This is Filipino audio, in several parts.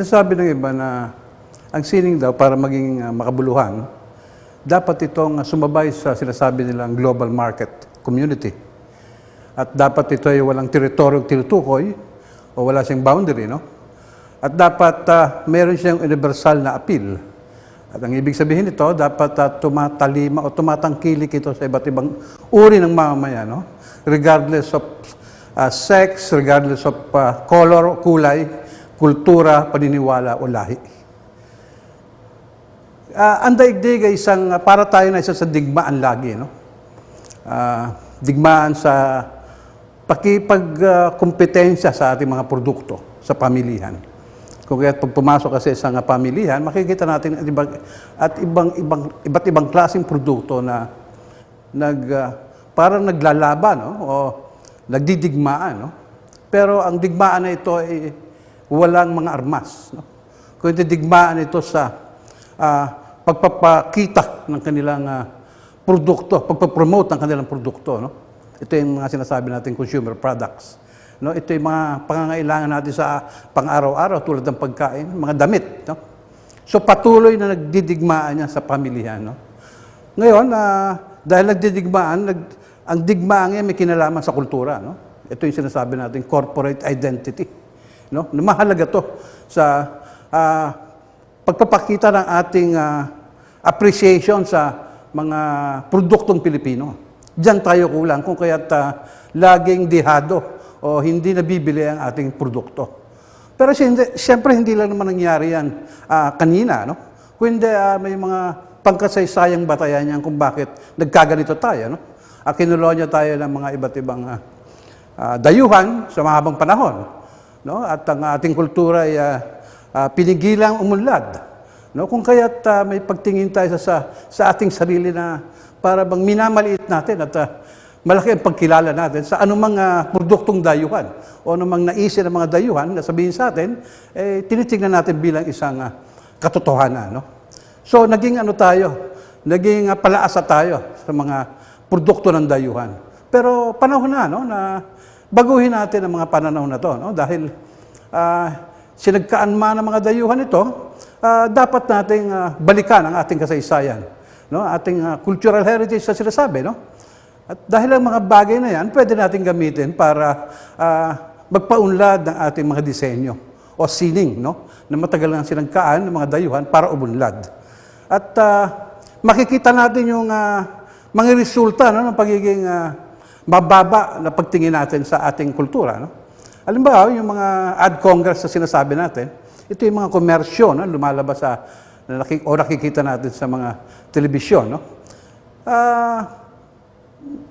Sinasabi ng iba na ang sining daw para maging makabuluhan, dapat itong sumabay sa sinasabi nilang global market community. At dapat ito ay walang teritoryong tinutukoy o wala siyang boundary, no? At dapat meron siyang universal na appeal. At ang ibig sabihin nito, dapat tumatalima o tumatangkilik ito sa iba't ibang uri ng mamamayan, no? Regardless of sex, regardless of color, kulay, kultura, paniniwala o lahi. Ang daigdig ay para tayo na isa sa digmaan lagi, no? Digmaan sa pakipagkompetensya sa ating mga produkto sa pamilihan. Kung kaya't pag pumasok kasi sa pamilihan, makikita natin iba't ibang klaseng produkto na parang naglalaban, no? O nagdidigmaan, no? Pero ang digmaan na ito ay walang mga armas, no? Kung digmaan ito sa pagpapakita ng kanilang produkto, pagpapromote ng kanilang produkto, no? Ito yung mga sinasabi natin consumer products, no? Ito yung mga pangangailangan natin sa pang-araw-araw tulad ng pagkain, mga damit, no? So patuloy na nagdidigmaan niya sa pamilihan, no? Ngayon, dahil nagdidigmaan, ang digmaan niya may kinalaman sa kultura, no? Ito yung sinasabi natin corporate identity, no? Mahalaga to sa pagpapakita ng ating appreciation sa mga produktong Pilipino. Diyan tayo kulang kung kaya't laging dihado o hindi nabibili ang ating produkto. Pero siyempre hindi lang naman nangyari yan kanina, no? Kundi may mga pangkasaysayang batayan yan kung bakit nagkaganito tayo, no? Kinulonya tayo ng mga iba't ibang dayuhan sa mahabang panahon, no? At ang ating kultura ay pinigilang umunlad, no? Kung kaya't may pagtingin tayo sa ating sarili na para bang minamaliit natin at malaki ang pagkilala natin sa anumang produktong dayuhan o anumang naisin ng mga dayuhan na sabihin sa atin, tinitingnan natin bilang isang katotohanan, no? So naging naging palaasa tayo sa mga produkto ng dayuhan. Pero panahon na, no, na baguhin natin ang mga pananaw na to, no? Dahil sinagkaan man ng mga dayuhan ito, dapat nating balikan ang ating kasaysayan, no? Ating cultural heritage sa sinasabi, no? At dahil ang mga bagay na yan, pwede natin gamitin para magpaunlad ng ating mga disenyo o sining, no? Na matagal na sinagkaan ng mga dayuhan para umunlad. At makikita natin yung mga resulta, no, ng pagiging mababa na pagtingin natin sa ating kultura, no? Halimbawa, yung mga ad congress na sinasabi natin, ito yung mga komersyo, no, lumalabas o nakikita natin sa mga telebisyon, no?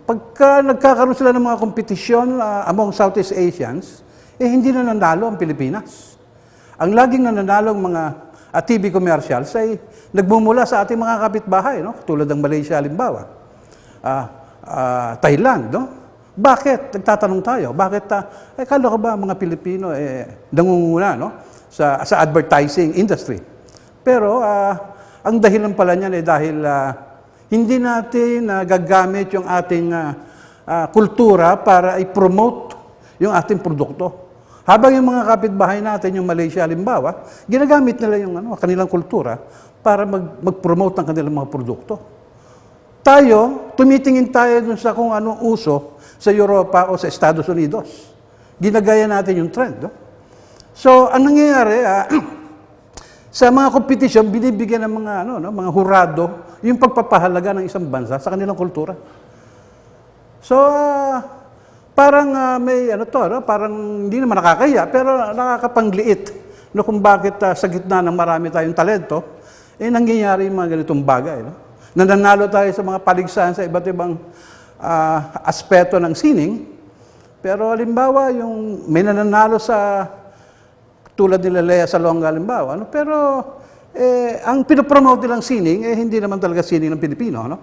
Pagka nagkakaroon sila ng mga kompetisyon among Southeast Asians, hindi na nanalo ang Pilipinas. Ang laging nananalo ang mga TV commercials ay nagmumula sa ating mga kapitbahay, no? Tulad ng Malaysia, halimbawa. Thailand, no? Bakit? Nagtatanong tayo. Bakit? Kala ko ba mga Pilipino nangunguna, no? Sa advertising industry. Pero ang dahilan pala niyan ay dahil hindi natin gagamit yung ating kultura para i-promote yung ating produkto. Habang yung mga kapitbahay natin, yung Malaysia halimbawa, ginagamit nila yung kanilang kultura para mag-promote ng kanilang mga produkto. Tayo, tumitingin tayo dun sa kung anong uso sa Europa o sa Estados Unidos. Ginagaya natin yung trend, no? So, ang nangyayari, sa mga kompetisyon, binibigyan ng mga hurado yung pagpapahalaga ng isang bansa sa kanilang kultura. So, parang may no? Parang hindi naman nakakaya, pero nakakapangliit, no? Kung bakit sa gitna ng marami tayong talento, nangyayari yung mga ganitong bagay, no? Nananalo tayo sa mga paligsahan sa iba't ibang aspeto ng sining, pero halimbawa, yung may nananalo sa tulad nila Lea Salonga, halimbawa, no? Pero ang pinopromote nilang sining, hindi naman talaga sining ng Pilipino, no?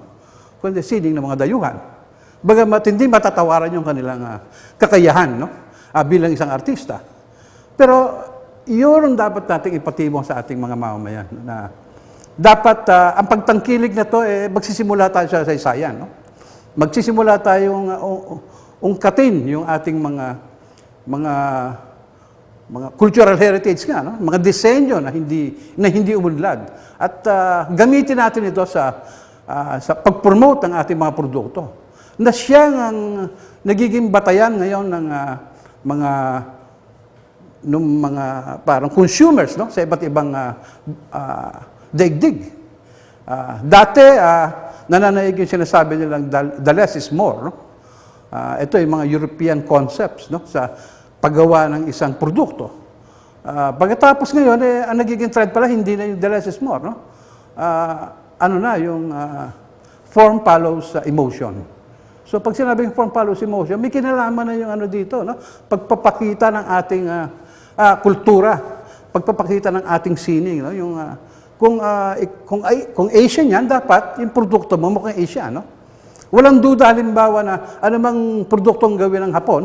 Kundi sining ng mga dayuhan. Bagamat hindi matatawaran yung kanilang kakayahan, no? Bilang isang artista. Pero yun ang dapat nating ipatibong sa ating mga mamamayan. Na dapat ang pagtangkilig na to, magsisimula tayo sa saysayan, no? Magsisimula tayong ungkatin yung ating mga mga cultural heritage nga, no? Mga disenyo na hindi umunlad. At gamitin natin ito sa pag-promote ng ating mga produkto. Na siya ang nagiging batayan ngayon ng mga parang consumers, no? Sa iba't ibang daigdig. Dati, nananaig yung sinasabi nilang the less is more, no? Ito yung mga European concepts, no? Sa paggawa ng isang produkto. Pagkatapos ngayon, ang nagiging trend pala, hindi na yung the less is more, no? Yung form follows emotion. So pag sinabing form follows emotion, may kinalaman na yung dito, no? Pagpapakita ng ating kultura, pagpapakita ng ating sining, no? Yung kung Asian yan, dapat yung produkto mo mukhang Asian, no? Walang duda halimbawa na anumang produktong gawin ng Hapon,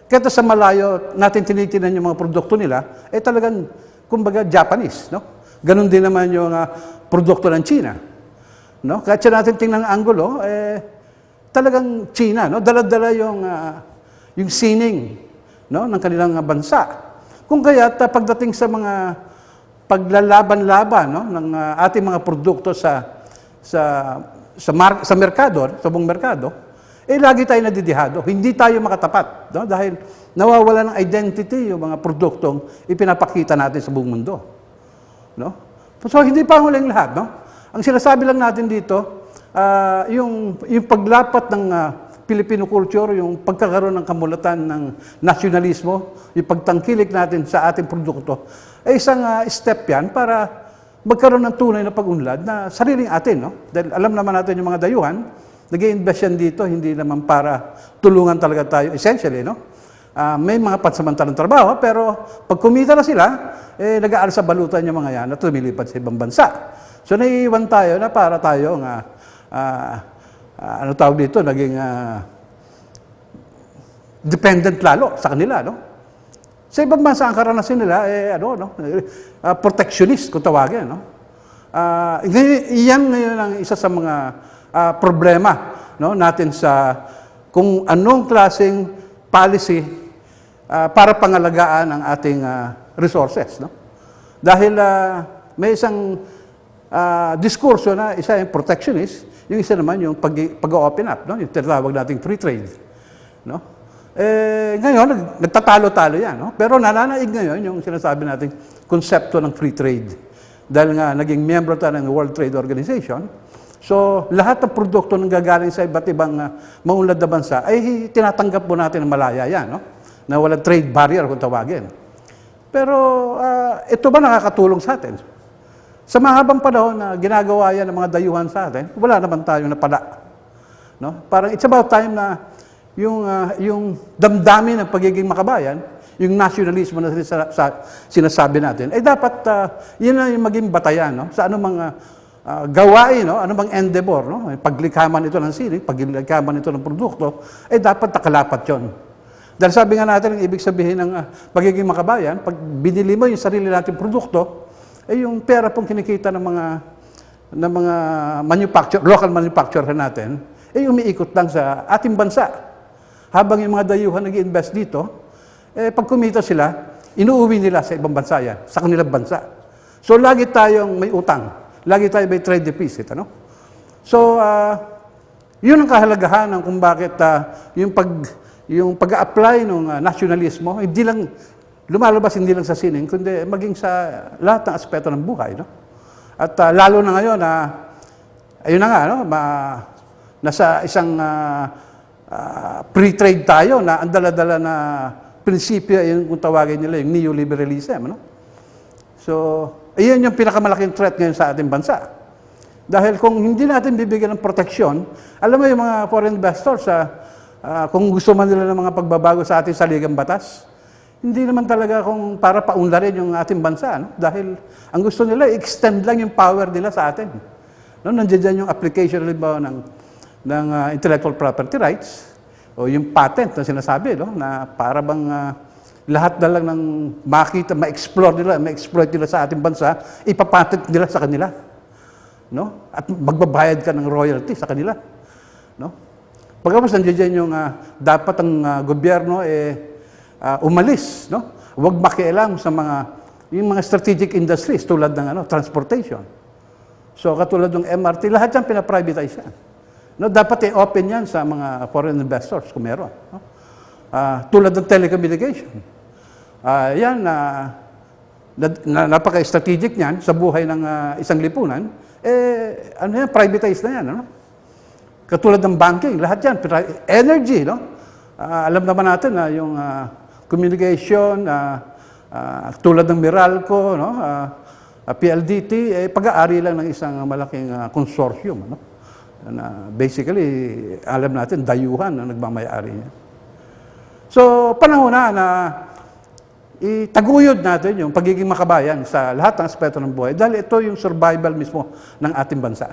kahit sa malayo natin tinitingnan yung mga produkto nila, talagang kumbaga Japanese, no? Ganon din naman yung produkto ng China, no? Kahit sa natin tingnan ang anggulo, talagang China, no? Dala-dala yung sining, no, ng kanilang bansa. Kung kaya't pagdating sa mga paglalaban-laban, no, ng ating mga produkto sa merkado, sa buong merkado, lagi tayo nadidihado. Hindi tayo makatapat, no? Dahil nawawala ng identity yung mga produktong ipinapakita natin sa buong mundo, no? So hindi pa ang huling lahat, no? Ang sinasabi lang natin dito, yung paglapat ng Filipino culture, yung pagkakaroon ng kamulatan ng nasyonalismo, yung pagtangkilik natin sa ating produkto, isang step yan para magkaroon ng tunay na pag-unlad na sariling atin, no? Dahil alam naman natin yung mga dayuhan, nag-i-invest yan dito, hindi naman para tulungan talaga tayo, essentially, no? May mga pansamantalang trabaho, pero pag kumita na sila, nag-aaral sa balutan yung mga yan at lumilipad sa ibang bansa. So naiiwan tayo na para tayo naging dependent lalo sa kanila, no? Sa ibang bansa, ang karanasan nila, protectionist, kung tawagin, no? Iyan ngayon ang isa sa mga problema, no, natin sa kung anong klaseng policy para pangalagaan ang ating resources, no? Dahil may isang diskurso na isa yung protectionist, yung isa naman yung pag-open up, no? Yung tinatawag nating free trade, no? Ngayon, nagtatalo-talo yan, no? Pero nananaig ngayon yung sinasabi nating konsepto ng free trade. Dahil nga naging miyembro tayo ng World Trade Organization, so lahat ng produkto nang gagaling sa iba't ibang maunlad na bansa ay tinatanggap po natin ng malaya yan, no? Na walang trade barrier kung tawagin. Pero ito ba nakakatulong sa atin? Sa mahabang panahon na ginagawa yan ng mga dayuhan sa atin, wala naman tayong napala, no? Parang it's about time na yung damdamin ng pagiging makabayan, yung nationalismo na sinasabi natin, dapat yun na yung maging batayan, no? Sa anumang gawain, no? Anumang endeavor, no? Paglikhaman ito ng sining, paglikhaman ito ng produkto, dapat nakalapat yun. Dahil sabi nga natin, ang ibig sabihin ng pagiging makabayan, pag binili mo yung sarili nating produkto, yung pera pong kinikita ng mga local manufacturer natin, umiikot lang sa ating bansa. Habang yung mga dayuhan nag-i-invest dito, pag kumita sila, inuuwi nila sa ibang bansa yan, sa kanilang bansa. So, lagi tayong may utang. Lagi tayong may trade deficit, ano? So, yun ang kahalagahan ng kung bakit yung pag-a-apply ng nationalismo, hindi lang lumalabas hindi lang sa sining, kundi maging sa lahat ng aspeto ng buhay, no? At lalo na ngayon, ayun na nga, no? Nasa isang pre-trade tayo na ang dala-dala na prinsipyo, yung kung tawagin nila, yung neoliberalism, no? So, ayun yung pinakamalaking threat ngayon sa ating bansa. Dahil kung hindi natin bibigyan ng proteksyon, alam mo yung mga foreign investors, kung gusto man nila ng mga pagbabago sa ating saligang batas, hindi naman talaga kung para paunlarin yung ating bansa, no? Dahil ang gusto nila, extend lang yung power nila sa atin. No? Nandiyan dyan yung application ng intellectual property rights o yung patent na sinasabi, no? Na para bang lahat na lang ng makita, ma-explore nila, ma-exploit nila sa ating bansa, ipapatent nila sa kanila, no? At magbabayad ka ng royalty sa kanila, no? Pagkatapos nandiyan yung dapat ang gobyerno umalis, no? Huwag makialam sa yung mga strategic industries tulad ng transportation. So katulad ng MRT, lahat yan pinaprivatize yan. No, dapat i-open yan sa mga foreign investors kung meron. No? Tulad ng telecommunication. Yan, napaka-strategic niyan sa buhay ng isang lipunan, privatize na yan. Ano? Katulad ng banking, lahat yan, energy, no? Alam naman natin na yung communication, tulad ng Meralco, no? PLDT, pag-aari lang ng isang malaking consortium. Ano? Na basically, alam natin, dayuhan na nagmamayari niya. So, panahon na itaguyod natin yung pagiging makabayan sa lahat ng aspeto ng buhay dahil ito yung survival mismo ng ating bansa.